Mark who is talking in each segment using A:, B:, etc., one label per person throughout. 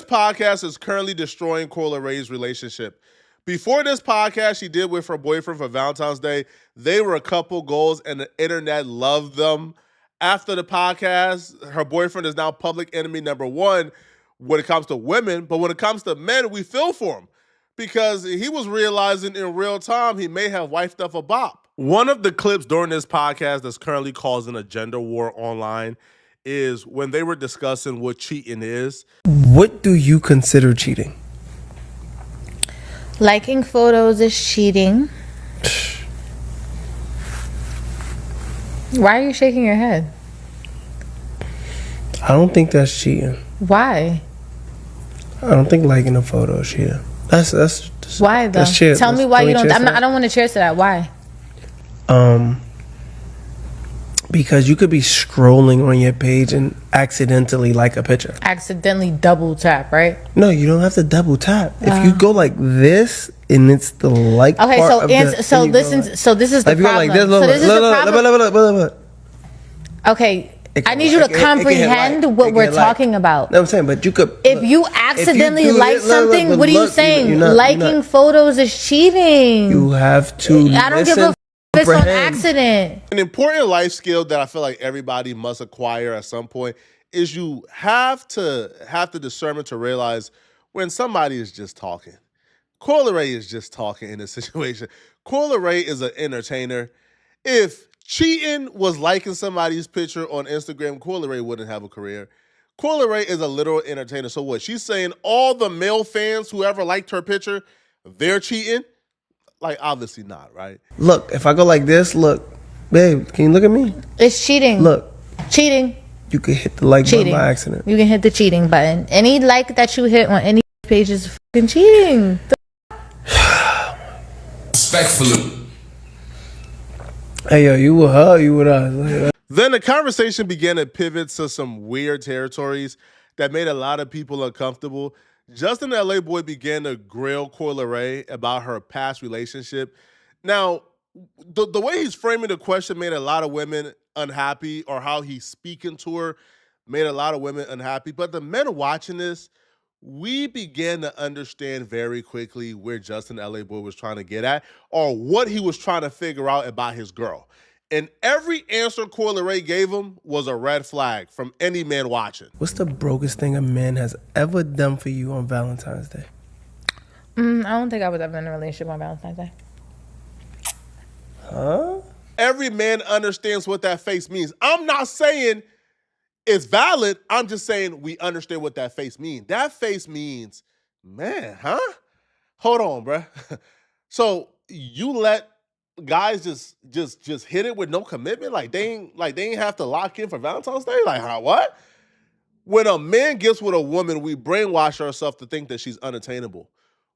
A: podcast is currently destroying Coyle Ray's relationship. Before this podcast she did with her boyfriend for Valentine's Day, they were a couple goals and the internet loved them. After the podcast, her boyfriend is now public enemy number one when it comes to women, but when it comes to men, we feel for him because he was realizing in real time he may have wifed up a bop. One of the clips during this podcast that's currently causing a gender war online is when they were discussing what cheating is.
B: What do you consider cheating?
C: Liking photos is cheating. Why are you shaking your head?
B: I don't think that's cheating.
C: Why?
B: I don't think liking a photo is cheating. That's
C: why though?
B: That's
C: Tell me why you don't. I don't want to cheers to that. Why?
B: Because you could be scrolling on your page and accidentally like a picture.
C: Accidentally double tap, right?
B: No, you don't have to double tap. If you go like this and it's the like
C: okay,
B: part
C: so
B: of
C: so listen. Like, so this is the problem. So this is the problem. Okay. I need you to comprehend what we're talking about.
B: No, I'm saying, but you could.
C: If you accidentally like something, what are you saying? Liking photos is cheating.
B: You have to.
C: I don't give a f if it's on accident.
A: An important life skill that I feel like everybody must acquire at some point is you have the discernment to realize when somebody is just talking. Coyle Ray is just talking in this situation. Coyle Ray is an entertainer. If cheating was liking somebody's picture on Instagram, Coyle Ray wouldn't have a career. Coyle Ray is a literal entertainer. So what? She's saying all the male fans who ever liked her picture, they're cheating? Like, obviously not, right?
B: Look, if I go like this, look, babe, can you look at me?
C: It's cheating.
B: Look.
C: Cheating.
B: You can hit the like button by accident.
C: You can hit the cheating button. Any like that you hit on any page is fucking cheating.
D: Respectfully.
B: Hey, yo, you with her, you with us.
A: Then the conversation began to pivot to some weird territories that made a lot of people uncomfortable. Justin the LA Boy began to grill Coyle Ray about her past relationship. Now, the way he's framing the question made a lot of women unhappy, or how he's speaking to her made a lot of women unhappy. But the men watching this, we began to understand very quickly where Justin the LA Boy was trying to get at, or what he was trying to figure out about his girl. And every answer Coyle Ray gave him was a red flag from any man watching.
B: What's the brokest thing a man has ever done for you on Valentine's Day?
C: I don't think I was ever in a relationship on Valentine's Day.
B: Huh?
A: Every man understands what that face means. I'm not saying it's valid. I'm just saying we understand what that face means. That face means, man, huh? Hold on, bruh. So you let guys just hit it with no commitment? Like they ain't have to lock in for Valentine's Day? Like, how, what? When a man gets with a woman, we brainwash ourselves to think that she's unattainable.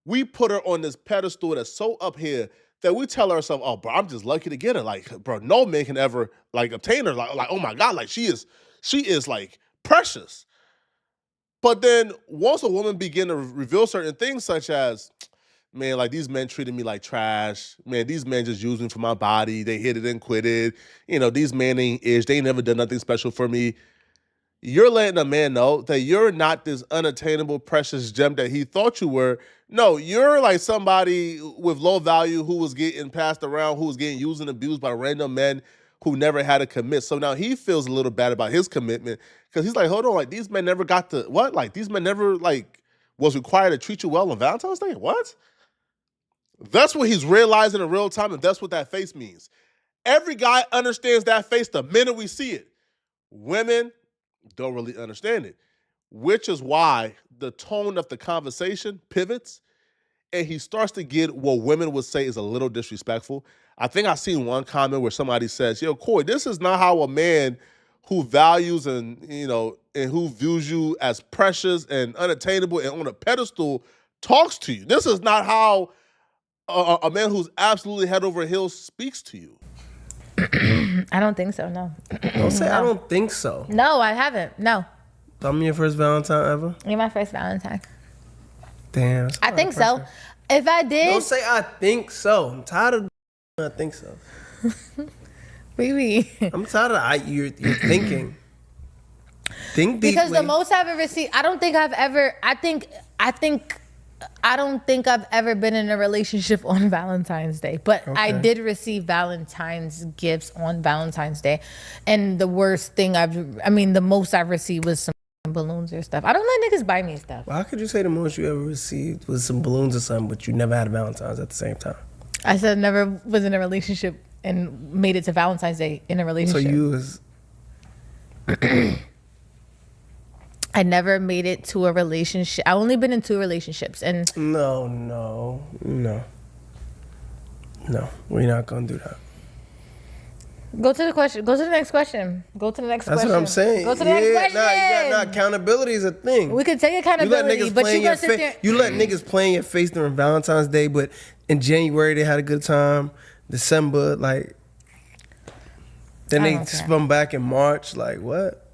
A: We put her on this pedestal that's so up here that we tell ourselves, oh, bro, I'm just lucky to get her. Like, bro, no man can ever, like, obtain her. Like, oh, my God, like, she is, like, precious. But then once a woman begin to reveal certain things such as, man, like, these men treated me like trash. Man, these men just used me for my body. They hit it and quit it. You know, these men ain't ish. They ain't never done nothing special for me. You're letting a man know that you're not this unattainable, precious gem that he thought you were. No, you're like somebody with low value who was getting passed around, who was getting used and abused by random men who never had to commit. So now he feels a little bad about his commitment because he's like, hold on, like these men never got to, what? Like these men never like was required to treat you well on Valentine's Day? What? That's what he's realizing in real time, and that's what that face means. Every guy understands that face the minute we see it. Women don't really understand it, which is why the tone of the conversation pivots and he starts to get what women would say is a little disrespectful. I think I've seen one comment where somebody says, yo, Coy, this is not how a man who values and, you know, and who views you as precious and unattainable and on a pedestal talks to you. This is not how a man who's absolutely head over heels speaks to you.
C: I don't think so, no.
B: Don't say I don't think so.
C: No, I haven't. No.
B: Tell me your first Valentine ever?
C: You're my first Valentine.
B: Damn.
C: I think so. If I did.
B: Don't say I think so. I'm tired of I think so.
C: Oui.
B: I'm tired of you're thinking. Think deeply.
C: Because the most I've ever seen, I don't think I've ever been in a relationship on Valentine's Day, but I did receive Valentine's gifts on Valentine's Day, and the the most I've received was some balloons or stuff. I don't let niggas buy me stuff.
B: Well, how could you say the most you ever received was some balloons or something, but you never had a Valentine's at the same time?
C: I said never was in a relationship and made it to Valentine's Day in a relationship.
B: So you was...
C: I never made it to a relationship. I've only been in 2 relationships, and
B: No. We're not gonna do that.
C: Go to the question. Go to the next question.
B: That's what I'm saying.
C: Go to the next question.
B: Accountability is a thing.
C: We could take accountability, but you gotta sit there.
B: You let niggas play in your face during Valentine's Day, but in January they had a good time. December, then they spun back in March. Like, what?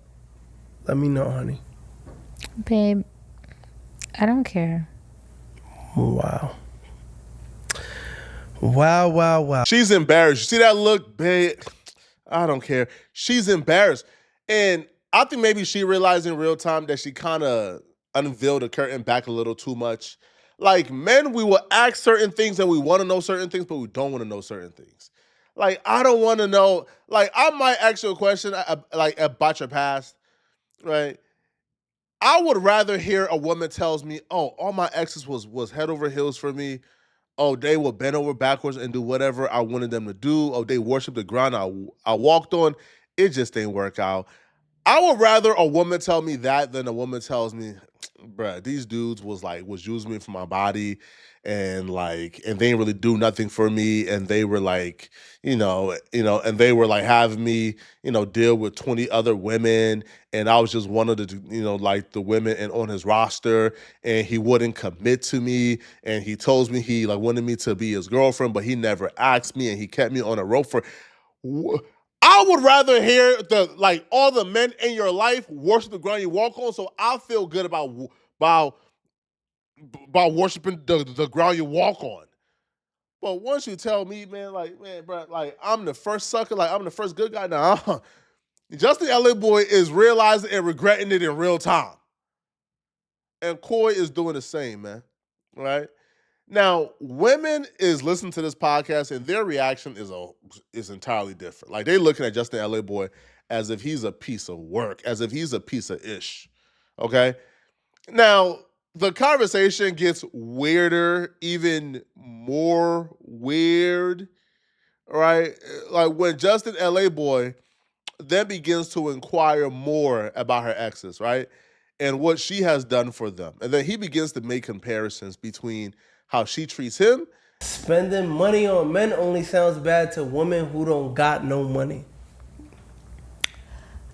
B: Let me know, honey.
C: Babe, I don't care.
B: Wow.
A: She's embarrassed. You see that look, babe? I don't care. She's embarrassed. And I think maybe she realized in real time that she kind of unveiled the curtain back a little too much. Like, men, we will ask certain things and we want to know certain things, but we don't want to know certain things. Like, I don't want to know. Like, I might ask you a question about your past, right? I would rather hear a woman tells me, oh, all my exes was head over heels for me. Oh, they would bend over backwards and do whatever I wanted them to do. Oh, they worshiped the ground I walked on. It just didn't work out. I would rather a woman tell me that than a woman tells me, bruh, these dudes was using me for my body and they didn't really do nothing for me. And they were and they were having me, deal with 20 other women. And I was just one of the, the women and on his roster, and he wouldn't commit to me. And he told me he wanted me to be his girlfriend, but he never asked me, and he kept me on a rope for. I would rather hear all the men in your life worship the ground you walk on, so I feel good about worshiping the ground you walk on. But once you tell me, man, bro, I'm the first sucker, I'm the first good guy, nah. Justin LA Boy is realizing and regretting it in real time. And Coy is doing the same, man, right? Now, women is listening to this podcast and their reaction is entirely different. They looking at Justin LA Boy as if he's a piece of work, as if he's a piece of ish, okay? Now, the conversation gets weirder, even more weird, right? When Justin LA Boy then begins to inquire more about her exes, right? And what she has done for them. And then he begins to make comparisons between how she treats him.
B: Spending money on men only sounds bad to women who don't got no money.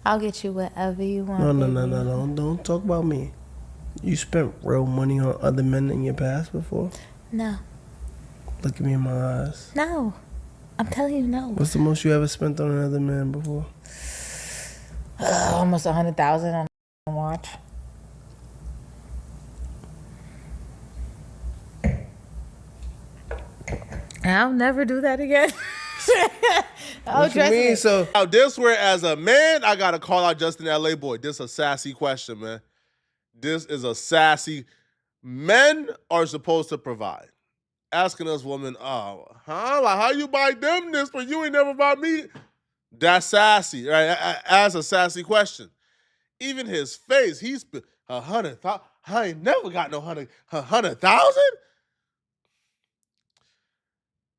C: I'll get you whatever you want.
B: No. Don't talk about me. You spent real money on other men in your past before?
C: No.
B: Look at me in my eyes.
C: No. I'm telling you no.
B: What's the most you ever spent on another man before?
C: Almost 100,000 on a watch. I'll never do that again.
B: What you mean? So
A: now this where as a man, I gotta call out Justin LA Boy. This is a sassy question, man. This is a sassy. Men are supposed to provide. Asking us women, how you buy them this, but you ain't never buy me? That's sassy, right? As a sassy question. Even his face, he's 100,000. I ain't never got no 100,000.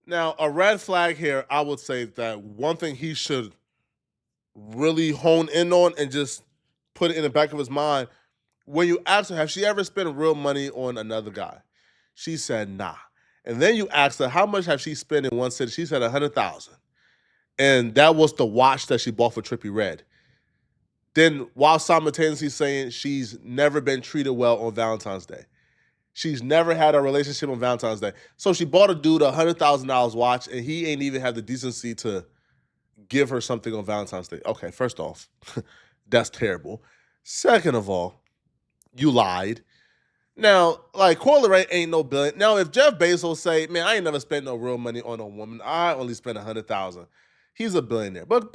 A: Now, a red flag here, I would say that one thing he should really hone in on and just put it in the back of his mind, when you ask her, have she ever spent real money on another guy? She said, nah. And then you ask her, how much have she spent in one city? She said 100,000. And that was the watch that she bought for Trippie Redd. Then while simultaneously saying she's never been treated well on Valentine's Day. She's never had a relationship on Valentine's Day. So she bought a dude a $100,000 watch, and he ain't even had the decency to give her something on Valentine's Day. Okay, first off, that's terrible. Second of all, you lied. Now, Leray ain't no billion. Now, if Jeff Bezos say, man, I ain't never spent no real money on a woman. I only spent $100,000. He's a billionaire. But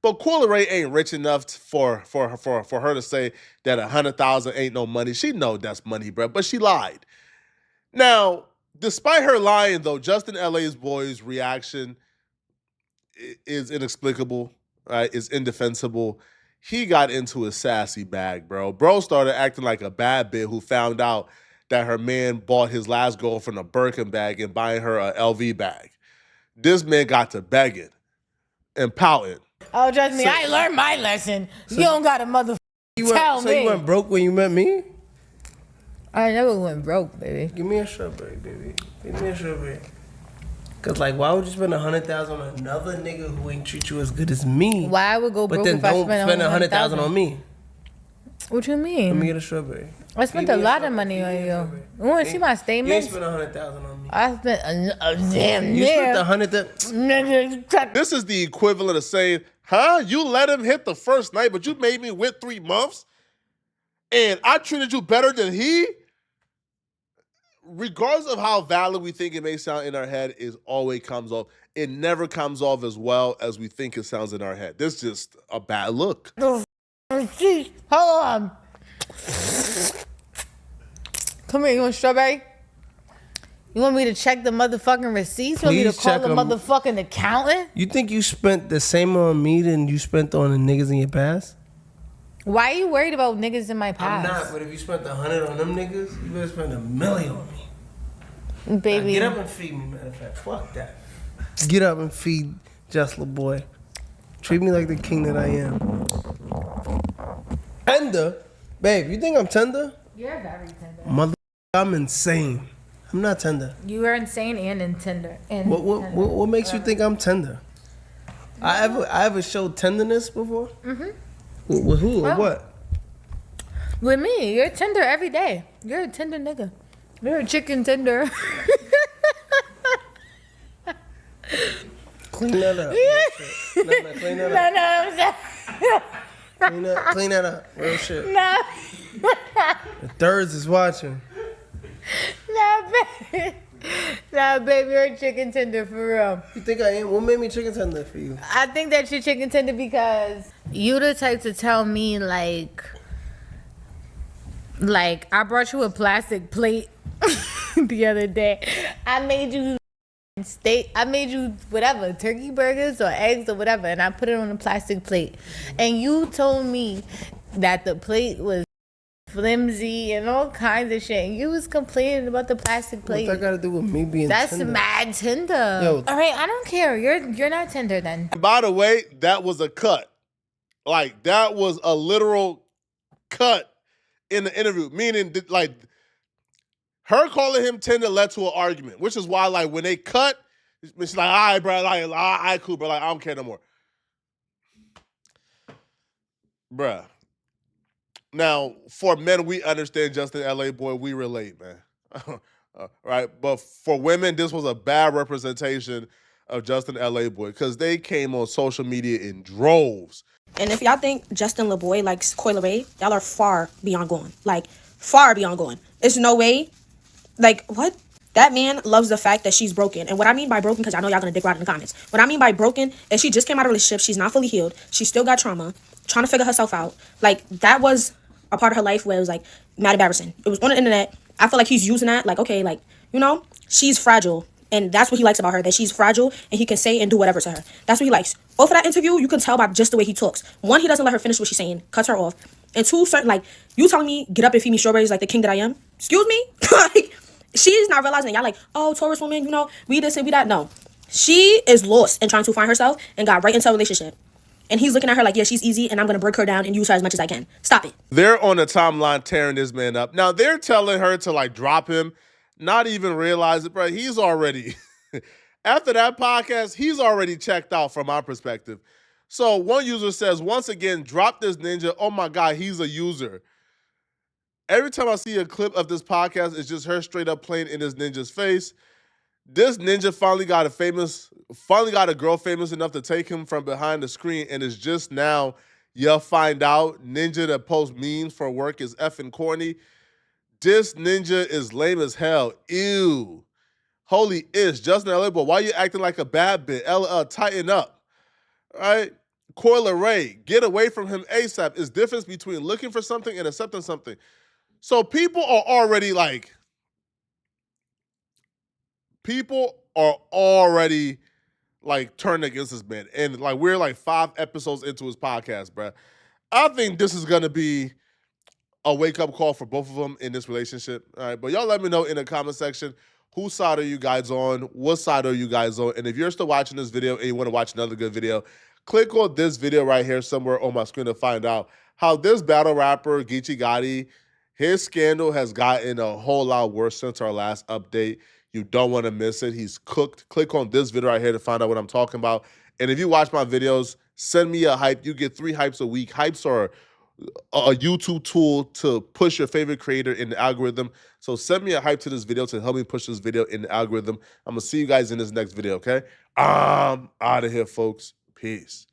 A: Coyle Ray ain't rich enough for her to say that 100,000 ain't no money. She know that's money, bro. But she lied. Now, despite her lying, though, Justin LA's boy's reaction is inexplicable, right? It's indefensible. He got into his sassy bag, bro. Bro started acting like a bad bitch who found out that her man bought his last girlfriend a Birkin bag and buying her a LV bag. This man got to begging and pouting.
C: Oh, trust me, I learned my lesson. You don't got to tell me.
B: So you went broke when you met me?
C: I never went broke, baby.
B: Give me a strawberry, baby. Give me a strawberry. Cause like, why would you spend 100,000 on another nigga who ain't treat you as good as me?
C: Why I would go broke if I spent
B: 100,000 on me?
C: What you mean?
B: Let me get a strawberry.
C: I spent a lot of money on you. You want to see my statements?
B: You ain't spent 100,000 on me.
C: I spent a damn
B: You
C: near.
B: spent 100,000.
A: This is the equivalent of saying, huh? You let him hit the first night, but you made me wait 3 months? And I treated you better than he? Regardless of how valid we think it may sound in our head, it always comes off. It never comes off as well as we think it sounds in our head. This is just a bad look.
C: Oh, jeez. Hold on. Come here, you want strawberry? You want me to check the motherfucking receipts? You want me to call the motherfucking accountant?
B: You think you spent the same on me than you spent on the niggas in your past?
C: Why are you worried about niggas in my past?
B: I'm not, but if you spent 100 on them niggas, you better spend $1 million on me.
C: Baby.
B: Now get up and feed me, matter of fact. Fuck that. Get up and feed Just La Boy. Treat me like the king that I am. Tender? Babe, you think I'm tender?
C: You're very tender.
B: Mother, I'm insane. I'm not tender.
C: You are insane and tender. And
B: What makes you think I'm tender? I ever showed tenderness before? Mm-hmm. With who or what?
C: With me. You're tender every day. You're a tender nigga. You're a chicken tender.
B: Clean that up. No, clean that up.
C: No, I'm sorry.
B: Clean that up. Real shit.
C: No.
B: The thirds is watching.
C: Nah, baby, you're a chicken tender for real.
B: You think I am? What made me chicken tender for you?
C: I think that you're chicken tender because you the type to tell me like I brought you a plastic plate the other day. I made you steak. I made you whatever, turkey burgers or eggs or whatever, and I put it on a plastic plate. And you told me that the plate was flimsy and all kinds of shit. You was complaining about the plastic plate.
B: What that got to do with me being
C: That's
B: tender?
C: mad tender.
B: Yo.
C: All right, I don't care. You're not tender then.
A: By the way, that was a cut. Like, that was a literal cut in the interview. Meaning, like, her calling him tender led to an argument, which is why, like, when they cut, she's like, all right, bro, like, all right, cool, bro, like, I don't care no more. Bruh. Now, for men, we understand Justin LA Boy. We relate, man. Right? But for women, this was a bad representation of Justin LA Boy because they came on social media in droves.
D: And if y'all think Justin LaBoy likes Coyle Ray, y'all are far beyond going. Like, far beyond going. There's no way. Like, what? That man loves the fact that she's broken. And what I mean by broken, because I know y'all gonna dick ride in the comments. What I mean by broken is she just came out of a relationship. She's not fully healed. She still got trauma. Trying to figure herself out. Like, that was a part of her life where it was, like, mad embarrassing. It was on the internet. I feel like he's using that. Like, okay, like, you know, she's fragile. And that's what he likes about her, that she's fragile and he can say and do whatever to her. That's what he likes. Off of that interview, you can tell by just the way he talks. One, he doesn't let her finish what she's saying, cuts her off. And two, certain, like, you telling me, get up and feed me strawberries like the king that I am? Excuse me? Like, she's not realizing, y'all like, oh, Taurus woman, you know, we this and we that. No. She is lost and trying to find herself and got right into a relationship. And he's looking at her like, yeah, she's easy and I'm going to break her down and use her as much as I can. Stop it.
A: They're on the timeline tearing this man up. Now, they're telling her to, like, drop him, not even realize it, bro. He's already, after that podcast, he's already checked out from my perspective. So one user says, once again, drop this ninja. Oh, my God, he's a user. Every time I see a clip of this podcast, it's just her straight up playing in this ninja's face. This ninja finally got a girl famous enough to take him from behind the screen, and it's just now you'll find out ninja that posts memes for work is effing corny. This ninja is lame as hell. Ew. Holy ish. Justin LA Boy, why you acting like a bad bitch? Tighten up. right? Coi Leray, get away from him ASAP. Is difference between looking for something and accepting something. So people are already turning against this man. And like we're like 5 episodes into his podcast, bruh. I think this is gonna be a wake-up call for both of them in this relationship. All right, but y'all let me know in the comment section whose side are you guys on? What side are you guys on? And if you're still watching this video and you want to watch another good video, click on this video right here somewhere on my screen to find out how this battle rapper, Geechee Gotti, his scandal has gotten a whole lot worse since our last update. You don't want to miss it. He's cooked. Click on this video right here to find out what I'm talking about. And if you watch my videos, send me a hype. You get 3 hypes a week. Hypes are a YouTube tool to push your favorite creator in the algorithm. So send me a hype to this video to help me push this video in the algorithm. I'm going to see you guys in this next video, okay? I'm out of here, folks. Peace.